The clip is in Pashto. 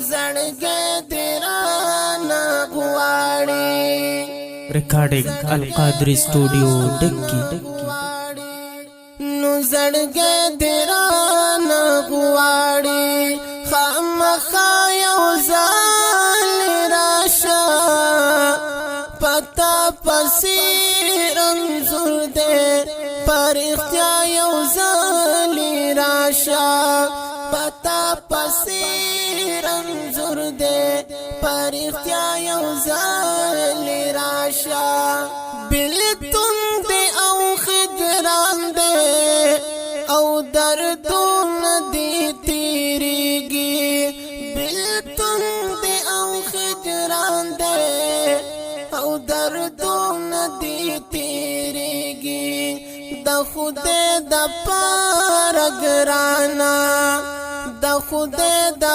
زړګې درانه غواړي रिकॉर्डिंग Alqadri studio Ducky نو زړګې درانه غواړي خامخا یو ځل راشه پتا پسې رنځور دې پر اختیا یو ځل راشه پتا پسې رنځور دې پر اختیا یو ځل راشه بلتون دې او خجران دې او دردونه دې تیریږي بلتون دې او خجران دې او دردونه دې تیریږي د خدای د پاره ګرانا د خدای د